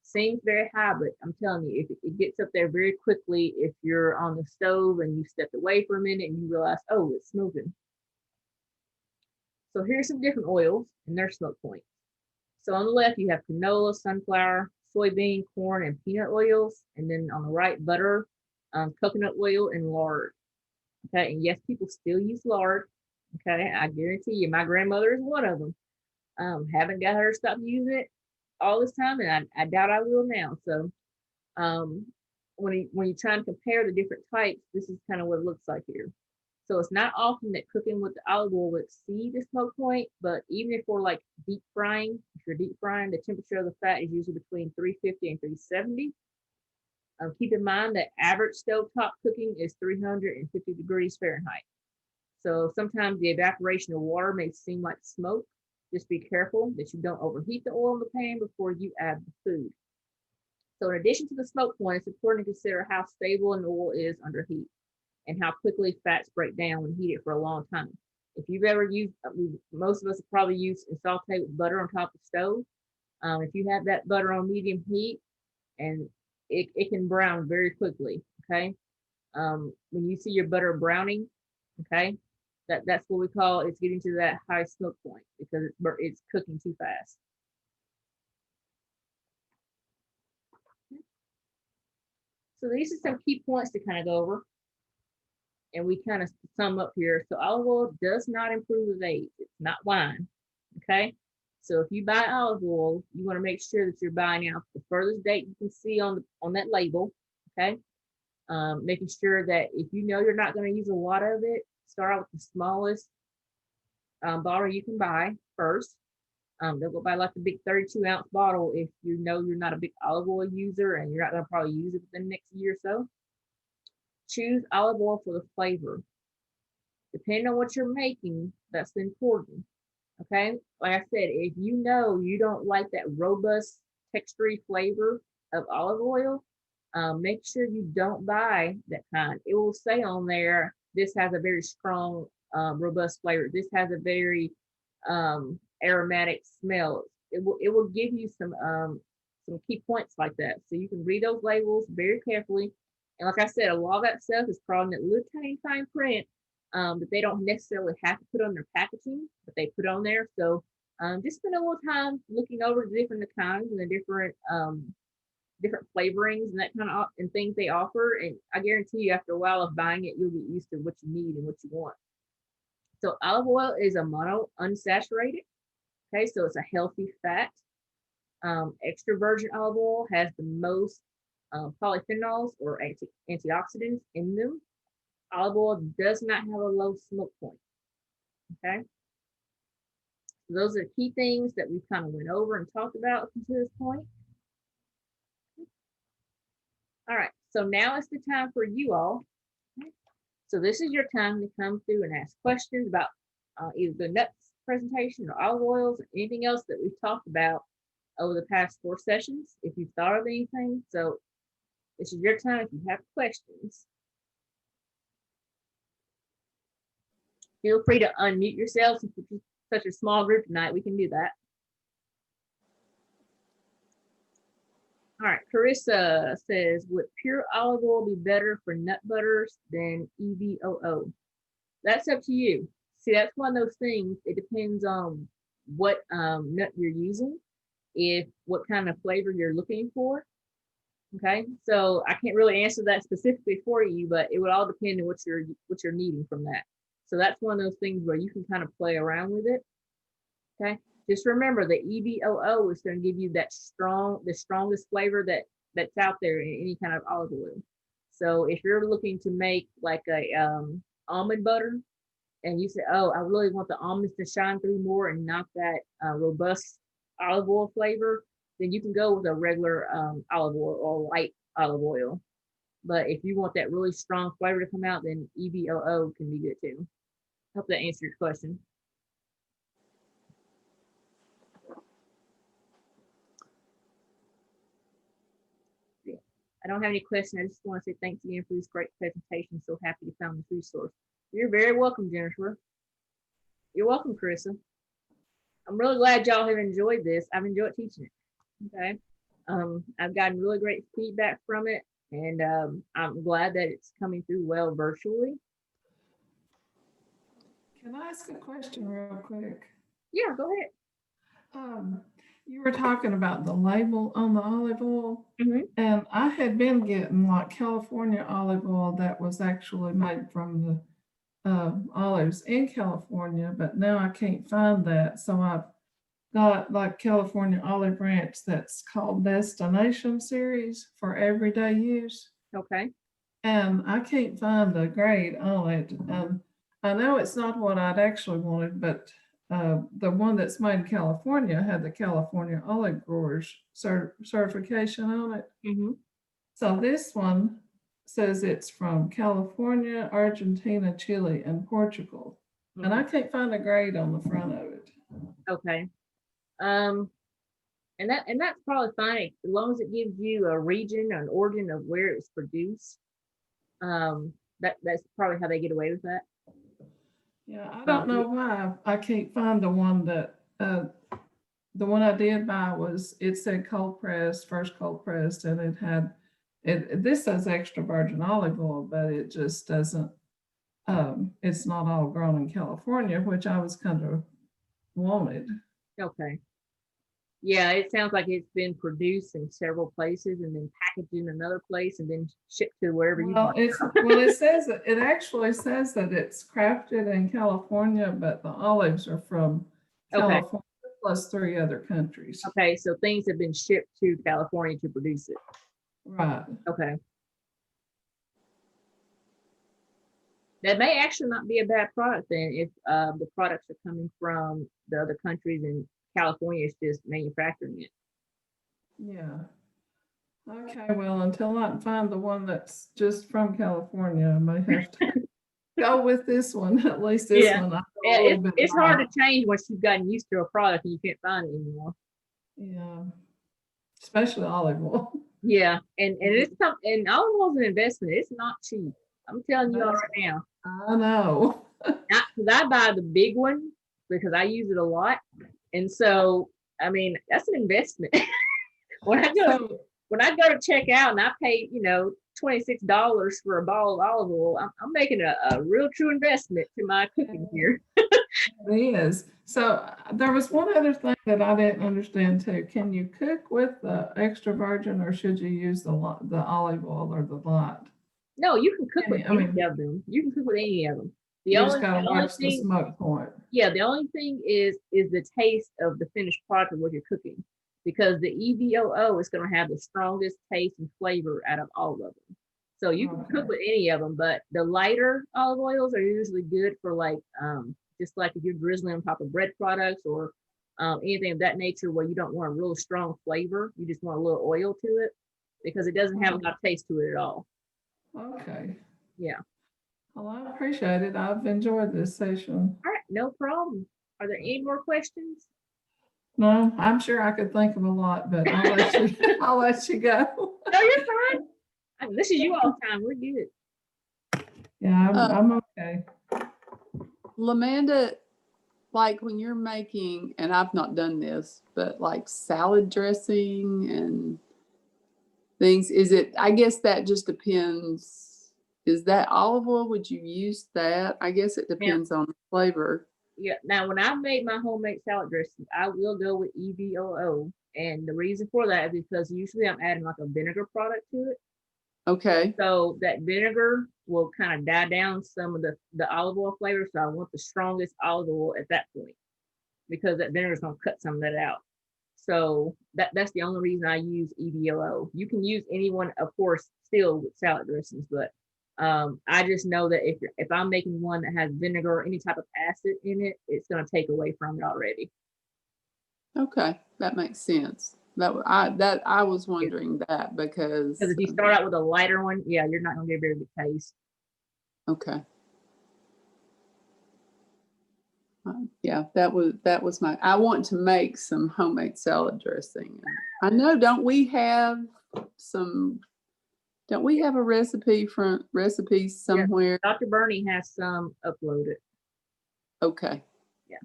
seems very high, but I'm telling you, if it gets up there very quickly, if you're on the stove and you stepped away for a minute and you realize, oh, it's smoking. So here's some different oils and their smoke points. So on the left, you have canola, sunflower, soybean, corn, and peanut oils. And then on the right, butter, coconut oil, and lard. Okay, and yes, people still use lard. Okay, I guarantee you, my grandmother is one of them. Haven't got her to stop using it all this time, and I doubt I will now. So when you try and compare the different types, this is kind of what it looks like here. So it's not often that cooking with the olive oil will exceed the smoke point, but even if we're like deep frying, if you're deep frying, the temperature of the fat is usually between 350 and 370. Keep in mind that average stovetop cooking is 350 degrees Fahrenheit. So sometimes the evaporation of water may seem like smoke. Just be careful that you don't overheat the oil in the pan before you add the food. So in addition to the smoke point, it's important to consider how stable an oil is under heat and how quickly fats break down when heated for a long time. If you've ever used, most of us have probably used and sauteed with butter on top of the stove. If you have that butter on medium heat, and it can brown very quickly, okay? When you see your butter browning, okay, that's what we call it's getting to that high smoke point because it's cooking too fast. So these are some key points to kind of go over, and we kind of sum up here. So olive oil does not improve with age. It's not wine, okay? So if you buy olive oil, you want to make sure that you're buying out the furthest date you can see on that label, okay? Making sure that if you know you're not going to use a lot of it, start out with the smallest bottle you can buy first. Don't go buy like the big 32-ounce bottle if you know you're not a big olive oil user and you're not going to probably use it within the next year or so. Choose olive oil for the flavor. Depending on what you're making, that's important. Okay, like I said, if you know you don't like that robust textury flavor of olive oil, make sure you don't buy that kind. It will say on there, this has a very strong, robust flavor. This has a very aromatic smell. It will give you some key points like that. So you can read those labels very carefully. And like I said, a lot of that stuff is probably in that little tiny fine print that they don't necessarily have to put on their packaging, but they put on there. So just spend a little time looking over the different kinds and the different flavorings and that kind of and things they offer. And I guarantee you, after a while of buying it, you'll get used to what you need and what you want. So olive oil is a mono unsaturated. Okay, so it's a healthy fat. Extra virgin olive oil has the most polyphenols or antioxidants in them. Olive oil does not have a low smoke point. Okay, so those are key things that we kind of went over and talked about up to this point. All right, so now it's the time for you all. Okay. So this is your time to come through and ask questions about either the nuts presentation or olive oils or anything else that we've talked about over the past 4 sessions. If you've thought of anything, so this is your time if you have questions. Feel free to unmute yourselves. Since it's such a small group tonight, we can do that. All right, Carissa says, would pure olive oil be better for nut butters than EVOO? That's up to you. See, that's one of those things. It depends on what nut you're using, what kind of flavor you're looking for. Okay, so I can't really answer that specifically for you, but it would all depend on what you're needing from that. So that's one of those things where you can kind of play around with it. Okay, just remember the EVOO is going to give you the strongest flavor that's out there in any kind of olive oil. So if you're looking to make like a almond butter, and you say, oh, I really want the almonds to shine through more and not that robust olive oil flavor, then you can go with a regular olive oil or light olive oil. But if you want that really strong flavor to come out, then EVOO can be good too. Hope that answers your question. I don't have any questions. I just want to say thanks again for this great presentation. So happy to found this resource. You're very welcome, Jennifer. You're welcome, Carissa. I'm really glad y'all have enjoyed this. I've enjoyed teaching it. Okay. I've gotten really great feedback from it, and I'm glad that it's coming through well virtually. Can I ask a question real quick? Yeah, go ahead. You were talking about the label on the olive oil, Mhm. and I had been getting like California olive oil that was actually made from the olives in California, but now I can't find that. So I've got like California Olive Ranch that's called Destination Series for everyday use. Okay. And I can't find the grade on it. I know it's not what I'd actually wanted, but the one that's made in California had the California Olive Growers certification on it. Mhm. So this one says it's from California, Argentina, Chile, and Portugal. And I can't find a grade on the front of it. Okay. And that's probably fine as long as it gives you a region, an origin of where it's produced. That's probably how they get away with that. Yeah, I don't know why I can't find the one that the one I did buy was it said cold pressed, first cold pressed, and it had it. This says extra virgin olive oil, but it just doesn't. It's not all grown in California, which I was kind of wanted. Okay. Yeah, it sounds like it's been produced in several places and then packaged in another place and then shipped to wherever you Well, want. it says it actually says that it's crafted in California, but the olives are from Okay. California plus 3 other countries. Okay, so things have been shipped to California to produce it. Right. Okay. That may actually not be a bad product then if the products are coming from the other countries and California is just manufacturing it. Yeah. Okay, well, until I can find the one that's just from California, I may have to go with this one. At least this Yeah. one. It's hard to change once you've gotten used to a product and you can't find it anymore. Yeah. Especially olive oil. Yeah, and it's and olive oil is an investment. It's not cheap. I'm telling you all right now. I know. Because I buy the big one because I use it a lot, and so I mean that's an investment. when I go to check out and I pay $26 for a bottle of olive oil, I'm making a real true investment to my cooking here. It is. So there was one other thing that I didn't understand too. Can you cook with the extra virgin, or should you use the olive oil or the light? No, you can cook with any of them. You can cook with any of them. You just gotta watch the smoke point. Yeah, the only thing is the taste of the finished product of what you're cooking, because the EVOO is going to have the strongest taste and flavor out of all of them. So you can cook with any of them, but the lighter olive oils are usually good for like just like if you're drizzling on top of bread products or anything of that nature where you don't want a real strong flavor. You just want a little oil to it because it doesn't have a lot of taste to it at all. Okay. Yeah. Well, I appreciate it. I've enjoyed this session. All right, no problem. Are there any more questions? No, I'm sure I could think of a lot, but I'll let you go. No, you're fine. I mean, this is you all the time. We're good. Yeah, I'm okay. LaManda, like when you're making, and I've not done this, but like salad dressing and things, I guess that just depends. Is that olive oil? Would you use that? I guess it depends on the flavor. Yeah, now when I make my homemade salad dressing, I will go with EVOO. And the reason for that is because usually I'm adding like a vinegar product to it. Okay, So that vinegar will kind of die down some of the olive oil flavor. So I want the strongest olive oil at that point because that vinegar is going to cut some of that out. So that's the only reason I use EVOO. You can use anyone, of course, still with salad dressings, but I just know that if I'm making one that has vinegar or any type of acid in it, it's going to take away from it already. okay, that makes sense. I was wondering that because, Because if you start out with a lighter one, yeah, you're not going to get a very good taste. okay. Yeah, that was I want to make some homemade salad dressing. I know, don't we have a recipe from recipes somewhere? Dr. Bernie has some uploaded. Okay. Yeah.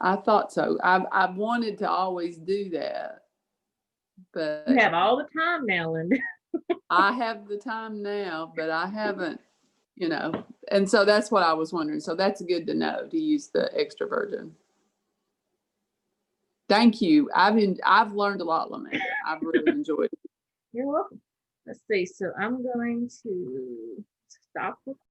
I thought so. I've wanted to always do that, but You have all the time now, Linda. I have the time now, but I haven't, and so that's what I was wondering. So that's good to know to use the extra virgin. Thank you. I've learned a lot, LaManda. I've really enjoyed it. You're welcome. Let's see. So I'm going to stop